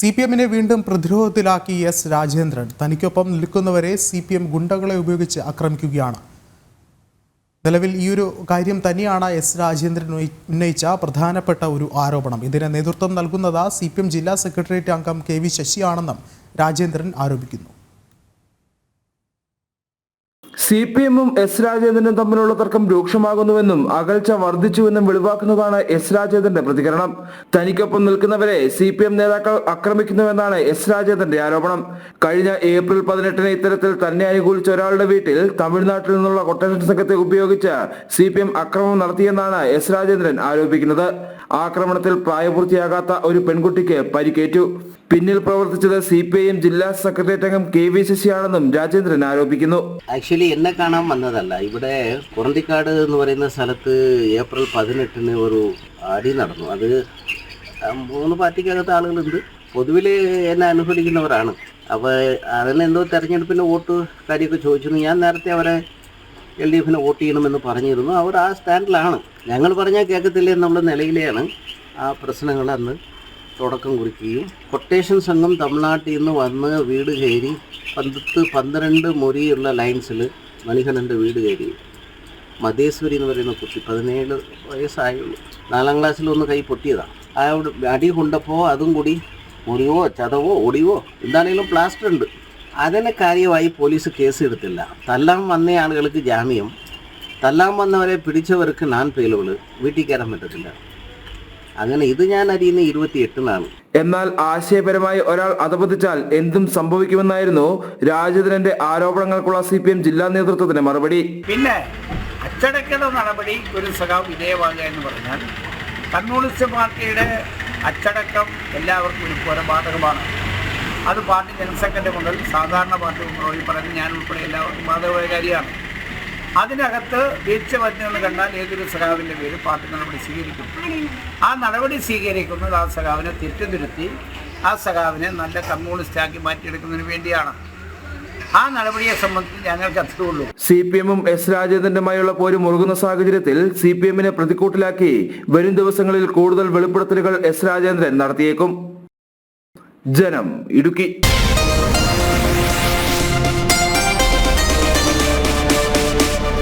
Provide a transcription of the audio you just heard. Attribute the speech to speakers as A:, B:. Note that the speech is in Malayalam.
A: CPM-നെ വീണ്ടും പ്രതിരോധത്തിലാക്കി എസ് രാജേന്ദ്രൻ. തനിക്കൊപ്പം നിൽക്കുന്നവരെ CPM ഗുണ്ടകളെ ഉപയോഗിച്ച് ആക്രമിക്കുകയാണ്. നിലവിൽ ഈ ഒരു കാര്യം തന്നെയാണ് എസ് രാജേന്ദ്രൻ ഉന്നയിച്ച പ്രധാനപ്പെട്ട ഒരു ആരോപണം. ഇതിന് നേതൃത്വം നൽകുന്നത് CPM ജില്ലാ സെക്രട്ടേറിയറ്റ് അംഗം KV ശശിയാണെന്നും രാജേന്ദ്രൻ ആരോപിക്കുന്നു.
B: CPM-ഉം എസ് രാജേന്ദ്രനും തമ്മിലുള്ള തർക്കം രൂക്ഷമാകുന്നുവെന്നും അകൽച്ച വർദ്ധിച്ചുവെന്നും വെളിവാക്കുന്നതാണ് എസ് രാജേന്ദ്രന്റെ പ്രതികരണം. തനിക്കൊപ്പം നിൽക്കുന്നവരെ CPM നേതാക്കൾ ആക്രമിക്കുന്നുവെന്നാണ് എസ് രാജേന്ദ്രന്റെ ആരോപണം. കഴിഞ്ഞ ഏപ്രിൽ 18-ന് ഇത്തരത്തിൽ തന്നെ അനുകൂലിച്ച ഒരാളുടെ വീട്ടിൽ തമിഴ്നാട്ടിൽ നിന്നുള്ള കൊട്ടേഷൻ സംഘത്തെ ഉപയോഗിച്ച് CPM അക്രമം നടത്തിയെന്നാണ് എസ് രാജേന്ദ്രൻ ആരോപിക്കുന്നത്. ആക്രമണത്തിൽ പ്രായപൂർത്തിയാകാത്ത ഒരു പെൺകുട്ടിക്ക് പരിക്കേറ്റു. പിന്നിൽ പ്രവർത്തിച്ചത് CPIM ജില്ലാ സെക്രട്ടേറിയറ്റ് അംഗം KV ശശിയാണെന്നും രാജേന്ദ്രൻ ആരോപിക്കുന്നു.
C: ആക്ച്വലി എന്നെ കാണാൻ വന്നതല്ല. ഇവിടെ കുറന്തിക്കാട് എന്ന് പറയുന്ന സ്ഥലത്ത് ഏപ്രിൽ 18-ന് ഒരു അടി നടന്നു. അത് 3 പാർട്ടിക്കകത്ത് ആളുകളുണ്ട്. പൊതുവിൽ എന്നെ അനുകൂലിക്കുന്നവരാണ്. അപ്പോൾ അതിനെന്തോ തെരഞ്ഞെടുപ്പിൻ്റെ വോട്ട് കാര്യമൊക്കെ ചോദിച്ചിരുന്നു. ഞാൻ നേരത്തെ അവരെ LDF-ന് വോട്ട് ചെയ്യണമെന്ന് പറഞ്ഞിരുന്നു. അവർ ആ സ്റ്റാൻഡിലാണ്. ഞങ്ങൾ പറഞ്ഞാൽ കേൾക്കത്തില്ല എന്നുള്ള നിലയിലെയാണ് ആ പ്രശ്നങ്ങൾ അന്ന് തുടക്കം കുറിക്കുകയും കൊട്ടേഷൻ സംഘം തമിഴ്നാട്ടിൽ നിന്ന് വന്ന് വീട് കയറി 12 മുറിയുള്ള ലൈൻസിൽ മണികണ്ഠൻ്റെ വീട് കയറി. മതേശ്വരി എന്ന് പറയുന്ന കുട്ടി 17 വയസ്സായുള്ളൂ. 4ാം ക്ലാസ്സിലൊന്ന് കൈ പൊട്ടിയതാണ്. ആ അടി കൊണ്ടപ്പോൾ അതും കൂടി മുറിവോ ചതവോ ഒടിവോ എന്താണെങ്കിലും പ്ലാസ്റ്റർ ഉണ്ട്. അതിനെ കാര്യമായി പോലീസ് കേസ് എടുത്തില്ല. തല്ലാൻ വന്ന ആളുകൾക്ക് ജാമ്യം, തല്ലാൻ വന്നവരെ പിടിച്ചവർക്ക് നാൻ പേലുകൾ, വീട്ടിൽ കയറാൻ പറ്റത്തില്ല. അങ്ങനെ ഇത് ഞാൻ അറിയുന്ന 28-നാണ്.
B: എന്നാൽ ആശയപരമായി ഒരാൾ അധപതിച്ചാൽ എന്തും സംഭവിക്കുമെന്നായിരുന്നു രാജേന്ദ്രന്റെ ആരോപണങ്ങൾക്കുള്ള CPM ജില്ലാ നേതൃത്വത്തിന്റെ മറുപടി.
D: പിന്നെ അച്ചടക്കത നടപടി ഒരു സഖാവ് വിധേയമാകുക എന്ന് പറഞ്ഞാൽ കമ്മ്യൂണിസ്റ്റ് പാർട്ടിയുടെ അച്ചടക്കം എല്ലാവർക്കും ഒരുപോലെ ബാധകമാണ്. അത് പാർട്ടി ജനറൽ സെക്രട്ടറി മുതൽ സാധാരണ പാർട്ടി മെമ്പർ പറയുന്നത് ഞാൻ ഉൾപ്പെടെ എല്ലാവർക്കും ബാധകമായ കാര്യമാണ്. അതിനകത്ത് വീഴ്ച വരുന്നതെന്ന് കണ്ടാൽ ഏതൊരു സഖാവിൻ്റെ പേര് പാർട്ടി നടപടി സ്വീകരിക്കും. ആ നടപടി സ്വീകരിക്കുന്നത് ആ സഖാവിനെ തെറ്റുതിരുത്തി ആ സഖാവിനെ നല്ല കമ്മ്യൂണിസ്റ്റാക്കി മാറ്റിയെടുക്കുന്നതിന് വേണ്ടിയാണ്. ആ നടപടിയെ സംബന്ധിച്ച് ഞങ്ങൾക്ക് അത്രേ ഉള്ളൂ.
B: CPM-ഉം എസ് രാജേന്ദ്രനുമായുള്ള പോര് മുറുകുന്ന സാഹചര്യത്തിൽ CPM-നെ പ്രതിക്കൂട്ടിലാക്കി വരും ദിവസങ്ങളിൽ കൂടുതൽ വെളിപ്പെടുത്തലുകൾ എസ് രാജേന്ദ്രൻ നടത്തിയേക്കും. ജനം, ഇടുക്കി.